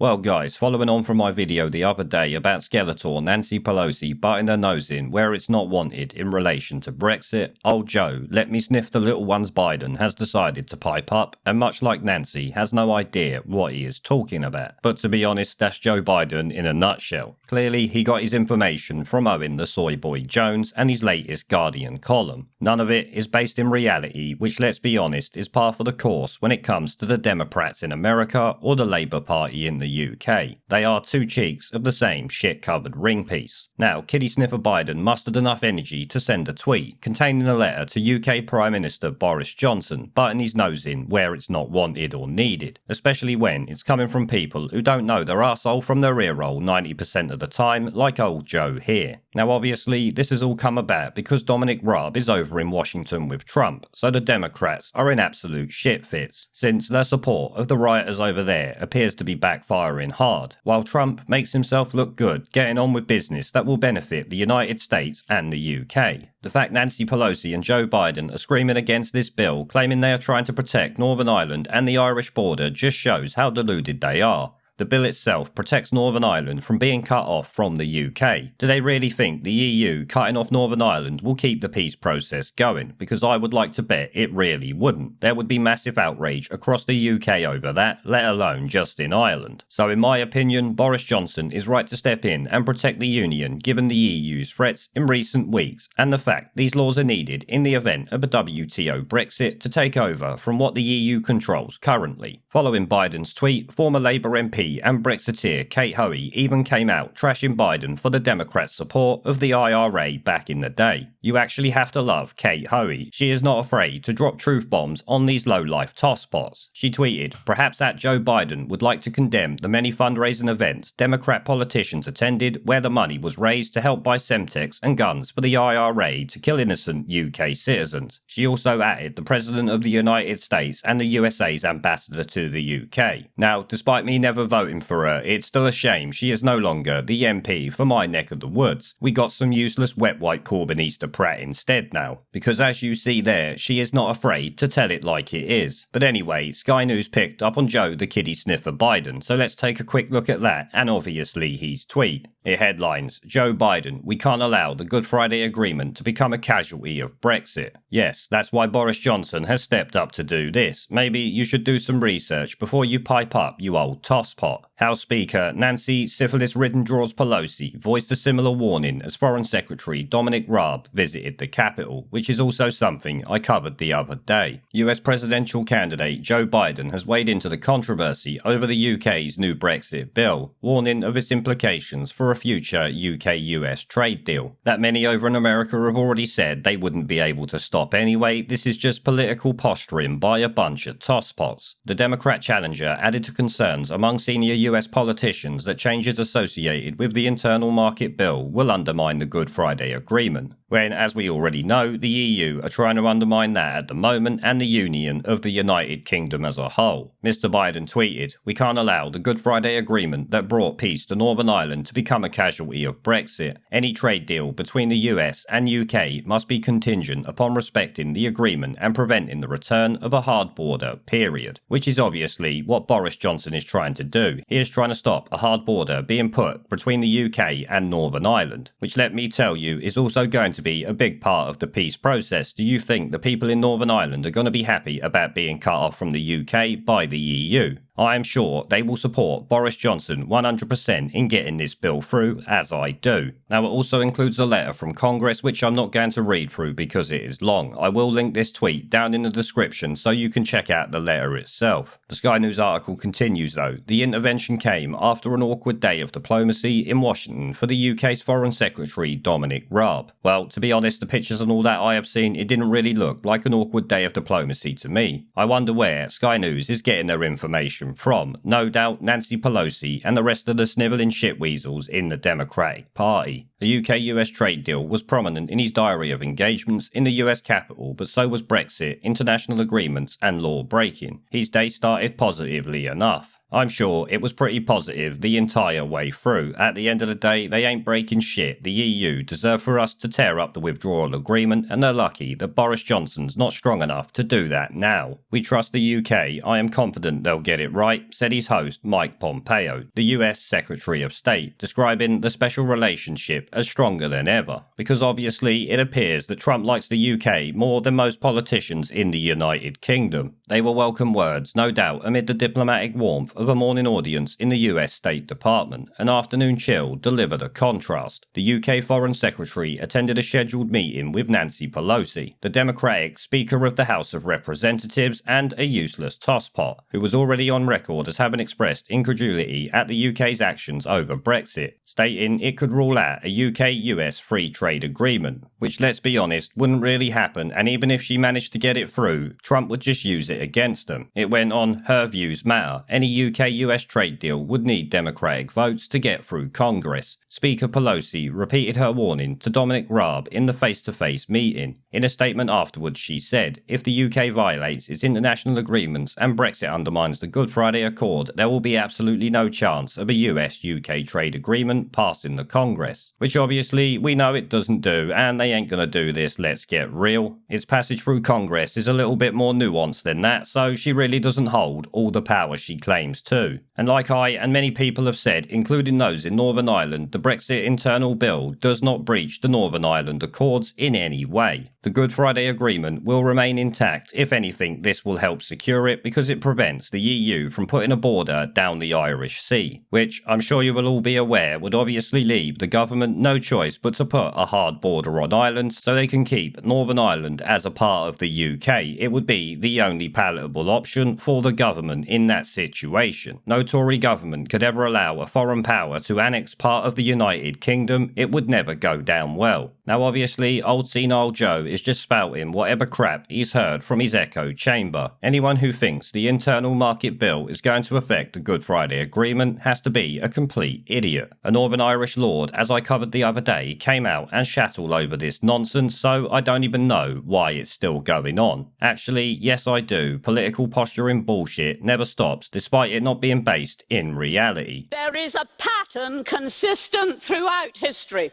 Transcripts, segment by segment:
Well guys, following on from my video the other day about Skeletor Nancy Pelosi butting her nose in where it's not wanted in relation to Brexit, old Joe, let me sniff the little one's Biden has decided to pipe up and much like Nancy has no idea what he is talking about. But to be honest, that's Joe Biden in a nutshell. Clearly he got his information from Owen the Soy Boy Jones and his latest Guardian column. None of it is based in reality, which let's be honest is par for the course when it comes to the Democrats in America or the Labour Party in the UK. They are two cheeks of the same shit-covered ring piece. Now, Kitty Sniffer Biden mustered enough energy to send a tweet containing a letter to UK Prime Minister Boris Johnson butting his nose in where it's not wanted or needed, especially when it's coming from people who don't know their arsehole from their ear roll 90% of the time, like old Joe here. Now obviously, this has all come about because Dominic Raab is over in Washington with Trump, so the Democrats are in absolute shit fits, since their support of the rioters over there appears to be backfiring hard, while Trump makes himself look good getting on with business that will benefit the United States and the UK. The fact Nancy Pelosi and Joe Biden are screaming against this bill, claiming they are trying to protect Northern Ireland and the Irish border, just shows how deluded they are. The bill itself protects Northern Ireland from being cut off from the UK. Do they really think the EU cutting off Northern Ireland will keep the peace process going? Because I would like to bet it really wouldn't. There would be massive outrage across the UK over that, let alone just in Ireland. So in my opinion, Boris Johnson is right to step in and protect the Union given the EU's threats in recent weeks and the fact these laws are needed in the event of a WTO Brexit to take over from what the EU controls currently. Following Biden's tweet, former Labour MP and Brexiteer Kate Hoey even came out trashing Biden for the Democrats' support of the IRA back in the day. You actually have to love Kate Hoey. She is not afraid to drop truth bombs on these low-life tosspots. She tweeted, "Perhaps that Joe Biden would like to condemn the many fundraising events Democrat politicians attended where the money was raised to help buy Semtex and guns for the IRA to kill innocent UK citizens." She also added the President of the United States and the USA's ambassador to the UK. Now, despite me never voting for her, it's still a shame she is no longer the MP for my neck of the woods. We got some useless wet white Corbynista prat instead now, because as you see there, she is not afraid to tell it like it is. But anyway, Sky News picked up on Joe the Kitty Sniffer Biden, so let's take a quick look at that and obviously his tweet. It headlines, "Joe Biden, we can't allow the Good Friday Agreement to become a casualty of Brexit." Yes, that's why Boris Johnson has stepped up to do this. Maybe you should do some research before you pipe up, you old tosspot. House Speaker Nancy Syphilis-Ridden Draws Pelosi voiced a similar warning as Foreign Secretary Dominic Raab visited the Capitol, which is also something I covered the other day. US presidential candidate Joe Biden has weighed into the controversy over the UK's new Brexit bill, warning of its implications for a future UK-US trade deal. That many over in America have already said they wouldn't be able to stop anyway. This is just political posturing by a bunch of tosspots. The Democrat challenger added to concerns among senior US politicians that changes associated with the internal market bill will undermine the Good Friday Agreement, when, as we already know, the EU are trying to undermine that at the moment and the Union of the United Kingdom as a whole. Mr. Biden tweeted, "We can't allow the Good Friday Agreement that brought peace to Northern Ireland to become a casualty of Brexit. Any trade deal between the US and UK must be contingent upon respecting the agreement and preventing the return of a hard border, period." Which is obviously what Boris Johnson is trying to do. He is trying to stop a hard border being put between the UK and Northern Ireland, which let me tell you is also going to be a big part of the peace process. Do you think the people in Northern Ireland are going to be happy about being cut off from the UK by the EU? I am sure they will support Boris Johnson 100% in getting this bill through, as I do. Now, it also includes a letter from Congress, which I'm not going to read through because it is long. I will link this tweet down in the description so you can check out the letter itself. The Sky News article continues though. The intervention came after an awkward day of diplomacy in Washington for the UK's Foreign Secretary Dominic Raab. Well, to be honest, the pictures and all that I have seen, it didn't really look like an awkward day of diplomacy to me. I wonder where Sky News is getting their information from. No doubt Nancy Pelosi and the rest of the snivelling shitweasels in the Democratic Party. The UK-US trade deal was prominent in his diary of engagements in the US Capitol, but so was Brexit, international agreements and law breaking. His day started positively enough. I'm sure it was pretty positive the entire way through. At the end of the day, they ain't breaking shit. The EU deserve for us to tear up the withdrawal agreement, and they're lucky that Boris Johnson's not strong enough to do that now. We trust the UK. I am confident they'll get it right, said his host Mike Pompeo, the US Secretary of State, describing the special relationship as stronger than ever. Because obviously it appears that Trump likes the UK more than most politicians in the United Kingdom. They were welcome words, no doubt, amid the diplomatic warmth of a morning audience in the US State Department. An afternoon chill delivered a contrast. The UK Foreign Secretary attended a scheduled meeting with Nancy Pelosi, the Democratic Speaker of the House of Representatives and a useless tosspot, who was already on record as having expressed incredulity at the UK's actions over Brexit, stating it could rule out a UK-US free trade agreement, which, let's be honest, wouldn't really happen, and even if she managed to get it through, Trump would just use it against them. It went on, her views matter. Any UK-US trade deal would need Democratic votes to get through Congress. Speaker Pelosi repeated her warning to Dominic Raab in the face-to-face meeting. In a statement afterwards, she said, if the UK violates its international agreements and Brexit undermines the Good Friday Accord, there will be absolutely no chance of a US-UK trade agreement passing the Congress. Which obviously we know it doesn't do, and they ain't gonna do this, let's get real. Its passage through Congress is a little bit more nuanced than that, so she really doesn't hold all the power she claims to. And like I and many people have said, including those in Northern Ireland, the Brexit internal bill does not breach the Northern Ireland Accords in any way. The Good Friday Agreement will remain intact. If anything, this will help secure it because it prevents the EU from putting a border down the Irish Sea, which I'm sure you will all be aware would obviously leave the government no choice but to put a hard border on Ireland so they can keep Northern Ireland as a part of the UK. It would be the only palatable option for the government in that situation. No Tory government could ever allow a foreign power to annex part of the United Kingdom. It would never go down well. Now obviously, old senile Joe is just spouting whatever crap he's heard from his echo chamber. Anyone who thinks the internal market bill is going to affect the Good Friday Agreement has to be a complete idiot. A Northern Irish lord, as I covered the other day, came out and shat all over this nonsense, so I don't even know why it's still going on. Actually, yes I do. Political posturing bullshit never stops, despite it not being based in reality. There is a pattern consistent throughout history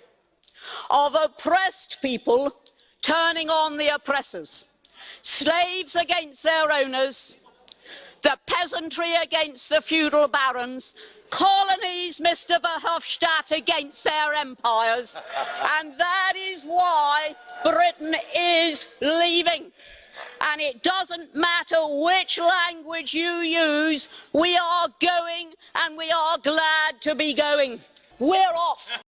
of oppressed people turning on the oppressors, slaves against their owners, the peasantry against the feudal barons, colonies, Mr. Verhofstadt, against their empires, and that is why Britain is leaving. And it doesn't matter which language you use, we are going, and we are glad to be going. We're off.